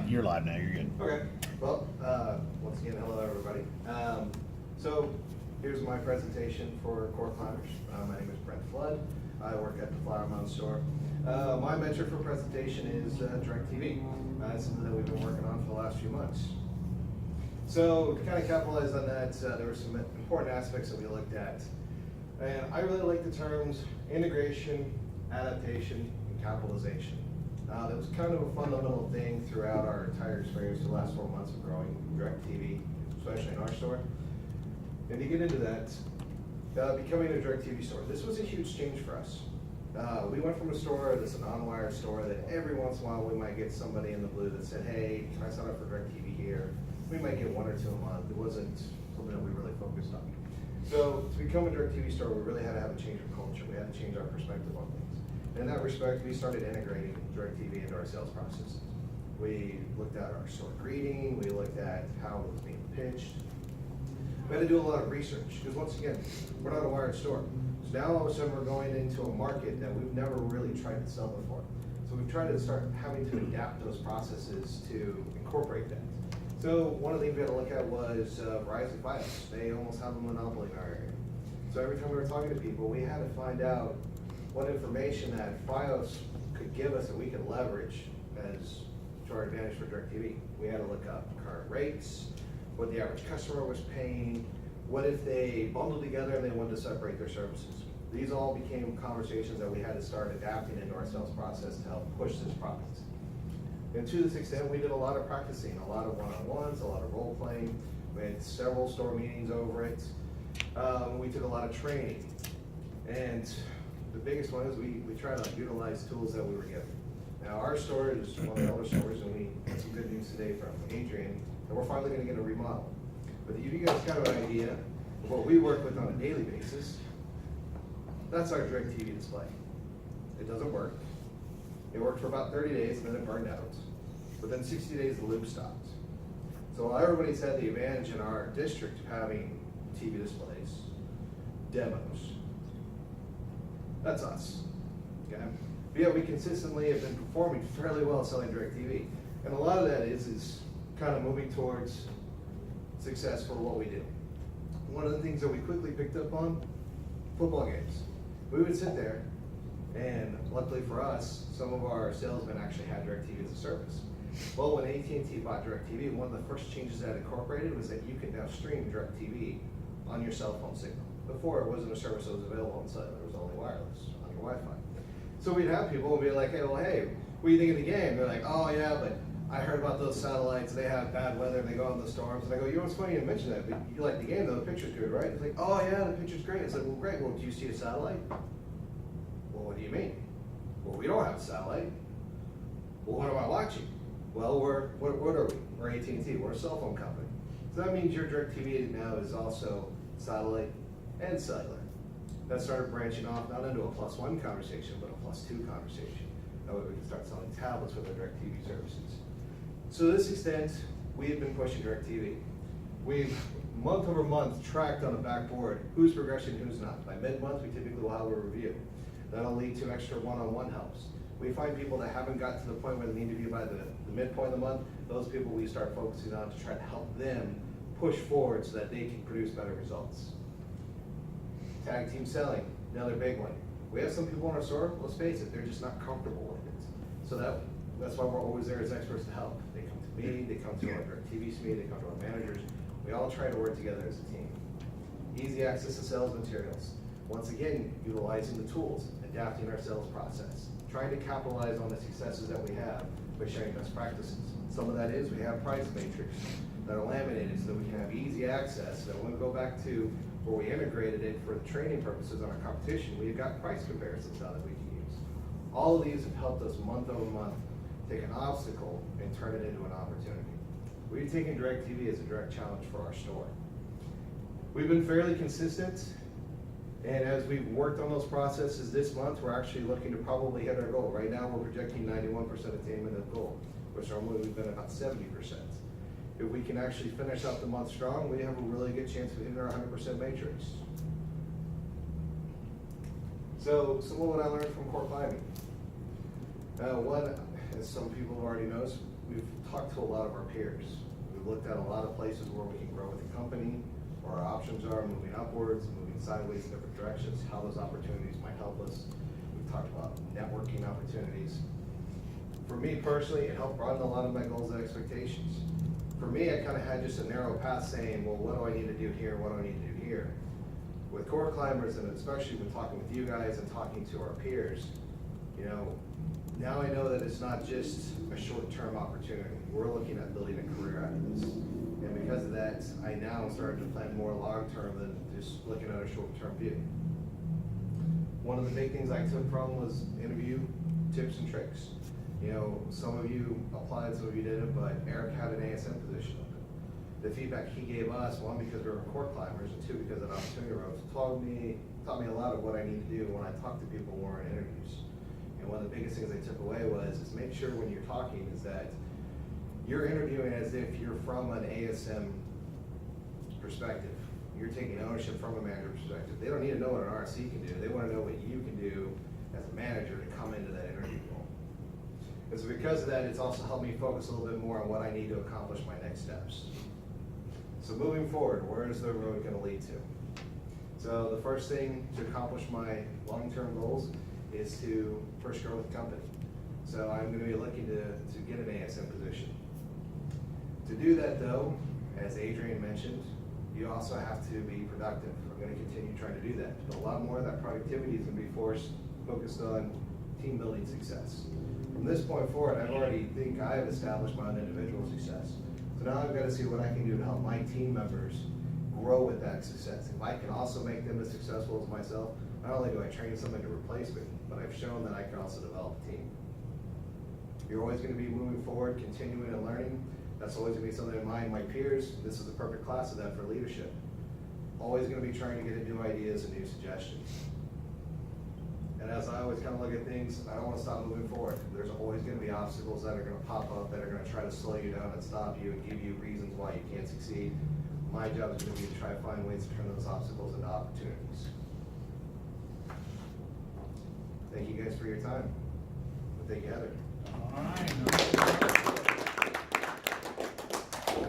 You're live now, you're good. Okay, well, once again, hello everybody. So here's my presentation for Core Climbers. My name is Brent Flood. I work at the Flower Mound store. My metric for presentation is DirecTV. It's something that we've been working on for the last few months. So to kind of capitalize on that, there were some important aspects that we looked at. And I really like the terms integration, adaptation, and capitalization. That was kind of a fundamental thing throughout our entire experience the last 4 months of growing DirecTV, especially in our store. And to get into that, becoming a DirecTV store, this was a huge change for us. We went from a store that's a non-wired store that every once in a while we might get somebody in the blue that said, hey, can I sign up for DirecTV here? We might get 1 or 2 a month. It wasn't something that we really focused on. So to become a DirecTV store, we really had to have a change of culture. We had to change our perspective on things. In that respect, we started integrating DirecTV into our sales processes. We looked at our store greeting, we looked at how it was being pitched. We had to do a lot of research, because once again, we're not a wired store. So now all of a sudden we're going into a market that we've never really tried to sell before. So we've tried to start having to adapt those processes to incorporate that. So one of the things we had to look at was Verizon Fios. They almost have a monopoly in our area. So every time we were talking to people, we had to find out what information that Fios could give us that we could leverage as to our advantage for DirecTV. We had to look up current rates, what the average customer was paying, what if they bundled together and they wanted to separate their services. These all became conversations that we had to start adapting into our sales process to help push this process. And to this extent, we did a lot of practicing, a lot of one-on-ones, a lot of role-playing. We had several store meetings over it. We took a lot of training. And the biggest one is we try to utilize tools that we were given. Now our store is one of the older stores, and we had some good news today from Adrian that we're finally going to get a remodel. But to give you guys kind of an idea of what we work with on a daily basis, that's our DirecTV display. It doesn't work. It worked for about 30 days and then it burned out. Within 60 days the loop stopped. So while everybody's had the advantage in our district of having TV displays, demos, that's us, okay? But yeah, we consistently have been performing fairly well selling DirecTV. And a lot of that is kind of moving towards success for what we do. One of the things that we quickly picked up on, football games. We would sit there, and luckily for us, some of our salesmen actually had DirecTV as a service. Well, when AT&T bought DirecTV, one of the first changes that incorporated was that you can now stream DirecTV on your cell phone signal. Before, it wasn't a service that was available on cellular, it was only wireless on your Wi-Fi. So we'd have people be like, hey, what do you think of the game? They're like, oh yeah, but I heard about those satellites, they have bad weather, they go in the storms. And I go, you know what's funny you mention that, but you like the game though, the picture's good, right? It's like, oh yeah, the picture's great. It's like, well great, well do you see a satellite? Well, what do you mean? Well, we don't have a satellite. Well, what am I watching? Well, what are we? We're AT&T, we're a cell phone company. So that means your DirecTV now is also satellite and cellular. That started branching off not into a +1 conversation, but a +2 conversation. That way we can start selling tablets with our DirecTV services. So to this extent, we have been pushing DirecTV. We've month over month tracked on a backboard who's progressing, who's not. By mid-month, we typically will have a review. That'll lead to extra one-on-one helps. We find people that haven't got to the point where they need to be by the midpoint of the month, those people we start focusing on to try to help them push forward so that they can produce better results. Tag team selling, another big one. We have some people in our store, let's face it, they're just not comfortable with it. So that's why we're always there as experts to help. They come to me, they come to our DirecTV SME, they come to our managers. We all try to work together as a team. Easy access to sales materials. Once again, utilizing the tools, adapting our sales process, trying to capitalize on the successes that we have by sharing best practices. Some of that is we have price matrix that are laminated so that we can have easy access. So when we go back to where we integrated it for the training purposes on our competition, we've got price comparisons now that we can use. All of these have helped us month over month take an obstacle and turn it into an opportunity. We've taken DirecTV as a direct challenge for our store. We've been fairly consistent. And as we've worked on those processes this month, we're actually looking to probably hit our goal. Right now, we're projecting 91% attainment of goal, which normally we've been about 70%. If we can actually finish out the month strong, we have a really good chance of hitting our 100% matrix. So, some of what I learned from core climbing. One, as some people have already noticed, we've talked to a lot of our peers. We've looked at a lot of places where we can grow with the company, where our options are moving upwards, moving sideways in different directions, how those opportunities might help us. We've talked about networking opportunities. For me personally, it helped broaden a lot of my goals and expectations. For me, I kind of had just a narrow path saying, well, what do I need to do here? What do I need to do here? With core climbers, and especially when talking with you guys and talking to our peers, you know, now I know that it's not just a short-term opportunity. We're looking at building a career out of this. And because of that, I now am starting to plan more long-term than just looking at a short-term view. One of the big things I took from was interview tips and tricks. You know, some of you applied, some of you didn't, but Eric had an ASM position open. The feedback he gave us, one, because we were core climbers, and two, because of opportunity roads, taught me a lot of what I need to do when I talk to people more in interviews. And one of the biggest things I took away was, is make sure when you're talking is that you're interviewing as if you're from an ASM perspective. You're taking ownership from a manager perspective. They don't need to know what an RSC can do. They want to know what you can do as a manager to come into that interview role. And so because of that, it's also helped me focus a little bit more on what I need to accomplish my next steps. So moving forward, where is the road going to lead to? So the first thing to accomplish my long-term goals is to first grow with the company. So I'm going to be looking to get an ASM position. To do that though, as Adrian mentioned, you also have to be productive. I'm going to continue trying to do that. But a lot more of that productivity is going to be focused on team building success. From this point forward, I already think I have established my own individual success. So now I've got to see what I can do to help my team members grow with that success. If I can also make them as successful as myself, not only do I train somebody to replace me, but I've shown that I can also develop a team. You're always going to be moving forward, continuing and learning. That's always going to be something in mind. My peers, this is the perfect class of that for leadership. Always going to be trying to get at new ideas and new suggestions. And as I always kind of look at things, I don't want to stop moving forward. There's always going to be obstacles that are going to pop up that are going to try to slow you down and stop you and give you reasons why you can't succeed. My job is going to be to try to find ways to turn those obstacles into opportunities. Thank you guys for your time. Thank you, Heather. All right.